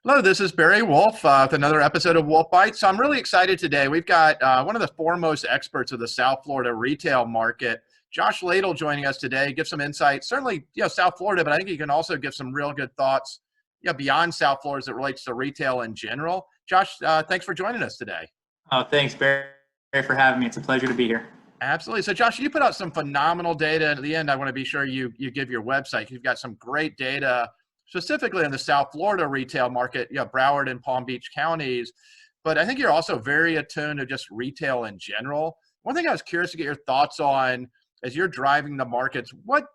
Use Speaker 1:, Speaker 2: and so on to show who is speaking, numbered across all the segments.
Speaker 1: Hello, this is Barry Wolfe with another episode of Wolfe Bites. So I'm really excited today. We've got one of the foremost experts of the South Florida retail market, Josh Ladle, joining us today. Give some insight, certainly, South Florida, but I think you can also give some real good thoughts, beyond South Florida as it relates to retail in general. Josh, thanks for joining us today.
Speaker 2: Oh, thanks, Barry, for having me. It's a pleasure to be here.
Speaker 1: Absolutely. So, Josh, you put out some phenomenal data. And at the end, I want to be sure you give your website. You've got some great data specifically in the South Florida retail market, Broward and Palm Beach counties. But I think you're also very attuned to just retail in general. One thing I was curious to get your thoughts on as you're driving the markets, what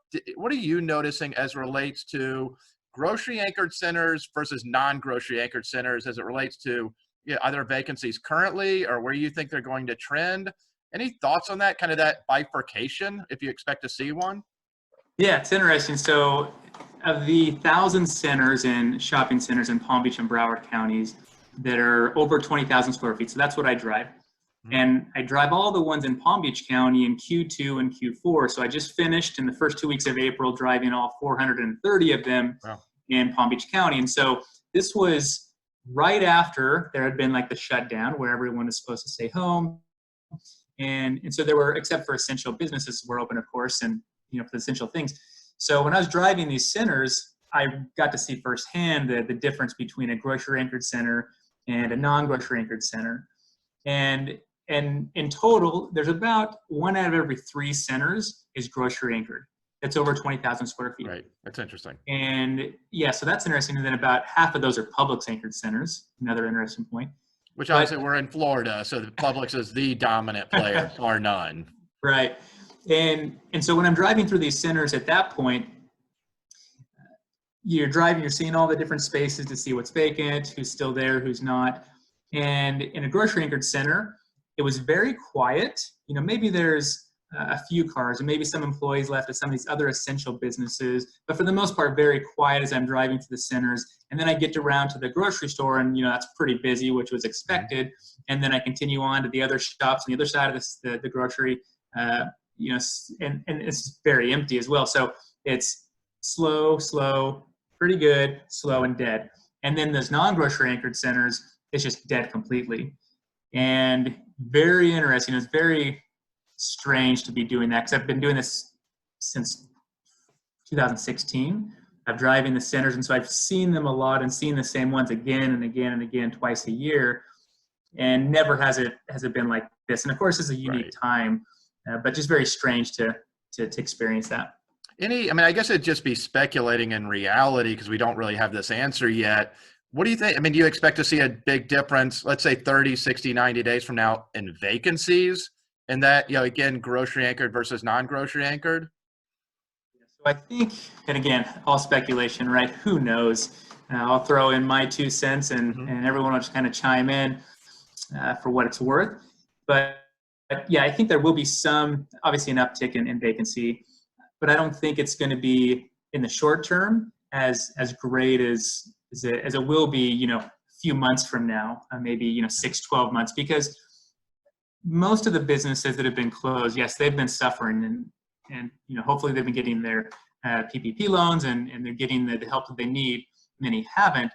Speaker 1: are you noticing as relates to grocery anchored centers versus non-grocery anchored centers as it relates to either vacancies currently or where you think they're going to trend? Any thoughts on that, kind of that bifurcation, if you expect to see one?
Speaker 2: Yeah, it's interesting. So, of the 1,000 centers and shopping centers in Palm Beach and Broward counties that are over 20,000 square feet, so that's what I drive. And I drive all the ones in Palm Beach County in Q2 and Q4. So I just finished in the first 2 weeks of April driving all 430 of them in Palm Beach County. And so this was right after there had been like the shutdown where everyone was supposed to stay home. And so there were, except for essential businesses were open, of course, and for the essential things. So when I was driving these centers, I got to see firsthand the difference between a grocery anchored center and a non-grocery anchored center. And in total, there's about 1 out of every 3 centers is grocery anchored. That's over 20,000 square feet.
Speaker 1: Right. That's interesting.
Speaker 2: And yeah, so that's interesting. And then about half of those are Publix anchored centers. Another interesting point.
Speaker 1: Which obviously we're in Florida, so the Publix is the dominant player, or none.
Speaker 2: Right. And so when I'm driving through these centers at that point, you're driving, you're seeing all the different spaces to see what's vacant, who's still there, who's not. And in a grocery anchored center, it was very quiet. Maybe there's a few cars and maybe some employees left at some of these other essential businesses, but for the most part, very quiet as I'm driving to the centers. And then I get around to the grocery store and, that's pretty busy, which was expected. And then I continue on to the other shops on the other side of the grocery, and it's very empty as well. So it's slow, pretty good, slow and dead. And then those non-grocery anchored centers, it's just dead completely. And very interesting. It's very strange to be doing that because I've been doing this since 2016. I'm driving the centers, and so I've seen them a lot and seen the same ones again and again and again twice a year, and never has it been like this. And of course, it's a unique time, but just very strange to experience that.
Speaker 1: I guess it'd just be speculating in reality because we don't really have this answer yet. What do you think? Do you expect to see a big difference, let's say 30, 60, 90 days from now in vacancies? And that, again, grocery anchored versus non-grocery anchored?
Speaker 2: So I think, and again, all speculation, right? Who knows? I'll throw in my 2 cents and everyone will just kind of chime in for what it's worth. But yeah, I think there will be obviously an uptick in vacancy, but I don't think it's going to be in the short term as great as it will be, a few months from now, maybe, 6, 12 months, because most of the businesses that have been closed, yes, they've been suffering and hopefully they've been getting their PPP loans and they're getting the help that they need. Many haven't,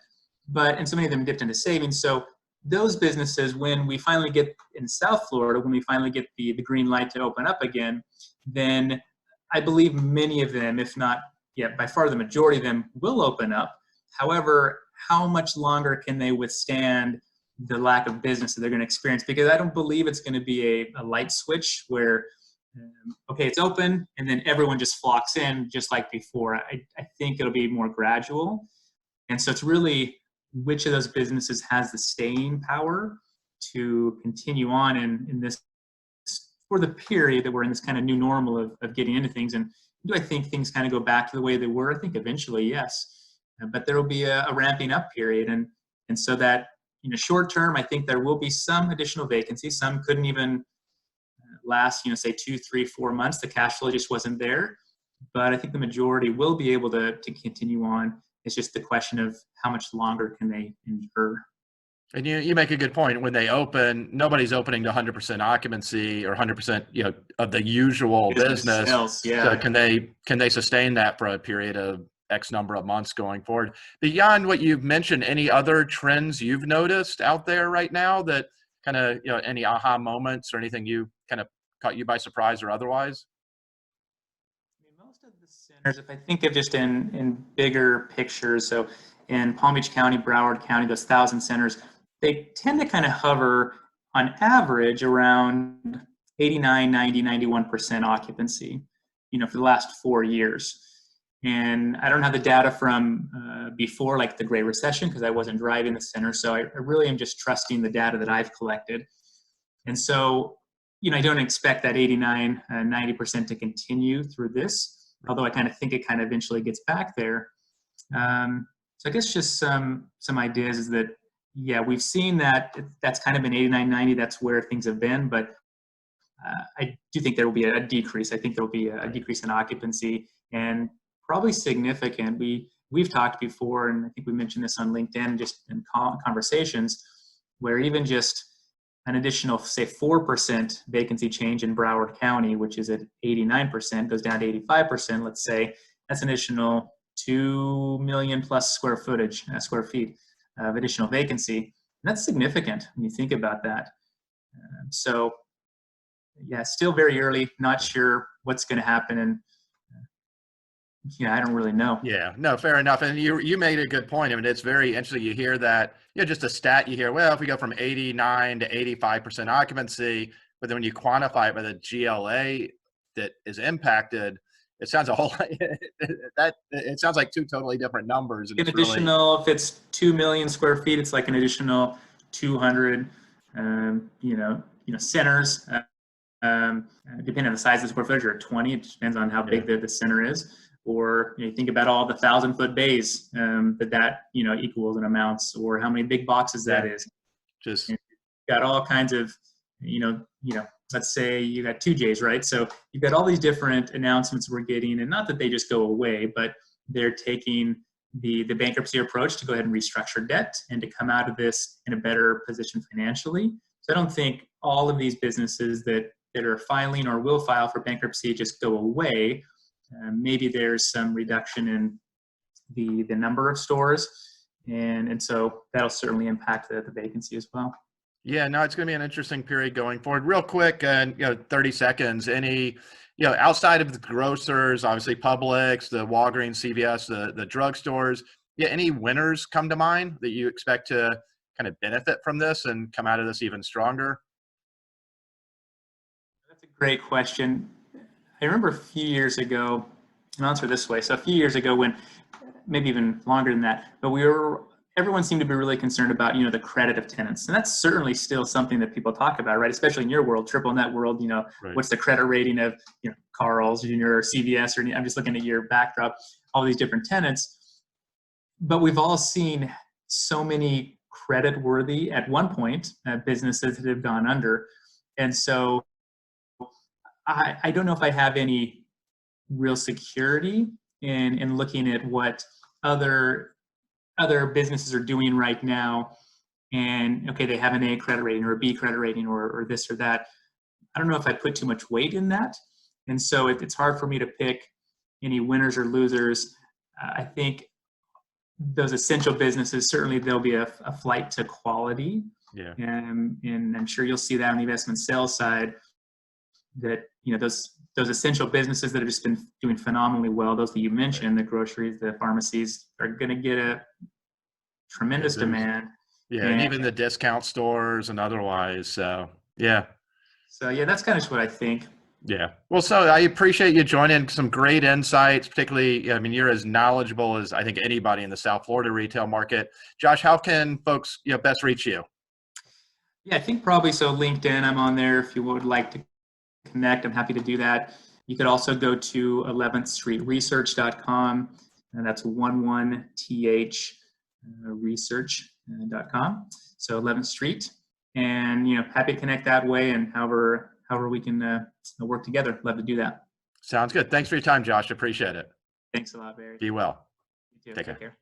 Speaker 2: and so many of them dipped into savings. So those businesses, when we finally get in South Florida, when we finally get the green light to open up again, then I believe many of them, if not yet by far the majority of them, will open up. However, how much longer can they withstand the lack of business that they're going to experience? Because I don't believe it's going to be a light switch where, okay, it's open, and then everyone just flocks in just like before. I think it'll be more gradual. And so it's really which of those businesses has the staying power to continue on in this, for the period that we're in this kind of new normal of getting into things. And do I think things kind of go back to the way they were? I think eventually, yes. But there will be a ramping up period. And so that, short term, I think there will be some additional vacancies. Some couldn't even last, say 2, 3, 4 months. The cash flow just wasn't there. But I think the majority will be able to continue on. It's just the question of how much longer can they endure.
Speaker 1: And you make a good point. When they open, nobody's opening to 100% occupancy or 100%, of the usual business.
Speaker 2: Sales, yeah.
Speaker 1: So can they sustain that for a period of X number of months going forward. Beyond what you've mentioned, any other trends you've noticed out there right now that kind of, any aha moments or anything you kind of caught you by surprise or otherwise?
Speaker 2: I mean, most of the centers, if I think of just in bigger pictures, so in Palm Beach County, Broward County, those 1,000 centers, they tend to kind of hover on average around 89, 90, 91% occupancy, for the last 4 years. And I don't have the data from before, like the Great Recession, because I wasn't driving the center. So I really am just trusting the data that I've collected. And so, I don't expect that 89, 90% to continue through this, although I kind of think it kind of eventually gets back there. So I guess just some ideas is that, yeah, we've seen that that's kind of been 89, 90. That's where things have been. But I do think there will be a decrease. I think there will be a decrease in occupancy, and probably significant. We've talked before, and I think we mentioned this on LinkedIn, just in conversations, where even just an additional, say, 4% vacancy change in Broward County, which is at 89%, goes down to 85%, let's say, that's an additional 2 million plus square feet of additional vacancy. And that's significant when you think about that. So, yeah, still very early, not sure what's going to happen. And I don't really know.
Speaker 1: Yeah, no, fair enough. And you made a good point. I mean, it's very interesting. You hear that, just a stat you hear, well, if we go from 89 to 85% occupancy, but then when you quantify it by the GLA that is impacted, it sounds a whole it sounds like two totally different numbers. And
Speaker 2: an additional, if it's 2 million square feet, it's like an additional 200, centers. Depending on the size of the square footage, or 20, it depends on how big the center is. Or you think about all the 1,000-foot bays that equals and amounts, or how many big boxes that is.
Speaker 1: Just
Speaker 2: you've got all kinds of, let's say you got 2 J's, right? So you've got all these different announcements we're getting, and not that they just go away, but they're taking the bankruptcy approach to go ahead and restructure debt and to come out of this in a better position financially. So I don't think all of these businesses that are filing or will file for bankruptcy just go away. Maybe there's some reduction in the number of stores, and so that'll certainly impact the vacancy as well.
Speaker 1: Yeah, no, it's going to be an interesting period going forward. Real quick, 30 seconds. Any, outside of the grocers, obviously Publix, the Walgreens, CVS, the drugstores, any winners come to mind that you expect to kind of benefit from this and come out of this even stronger?
Speaker 2: That's a great question. I remember a few years ago, and I'll answer this way. So a few years ago, when maybe even longer than that, but everyone seemed to be really concerned about, the credit of tenants. And that's certainly still something that people talk about, right? Especially in your world, triple net world,
Speaker 1: Right.
Speaker 2: What's the credit rating of, Carl's Jr. or CVS, or I'm just looking at your backdrop, all these different tenants. But we've all seen so many credit worthy at one point businesses that have gone under. And so I don't know if I have any real security in looking at what other businesses are doing right now, and okay, they have an A credit rating or a B credit rating or this or that. I don't know if I put too much weight in that, and so it's hard for me to pick any winners or losers. I think those essential businesses, certainly there'll be a flight to quality, and I'm sure you'll see that on the investment sales side, that those essential businesses that have just been doing phenomenally well, those that you mentioned, the groceries, the pharmacies, are going to get a tremendous demand.
Speaker 1: Yeah, and even the discount stores and otherwise. So, yeah.
Speaker 2: So, yeah, that's kind of what I think.
Speaker 1: Yeah. Well, so I appreciate you joining. Some great insights, particularly, I mean, you're as knowledgeable as I think anybody in the South Florida retail market. Josh, how can folks best reach you?
Speaker 2: Yeah, I think probably so LinkedIn, I'm on there if you would like to connect. I'm happy to do that. You could also go to 11thstreetresearch.com, and that's 11th research.com. So 11th Street, and happy to connect that way, and however we can work together. Love to do that.
Speaker 1: Sounds good. Thanks for your time, Josh. Appreciate it.
Speaker 2: Thanks a lot, Barry.
Speaker 1: Be well.
Speaker 2: You too.
Speaker 1: Take
Speaker 2: Take
Speaker 1: care.
Speaker 2: care.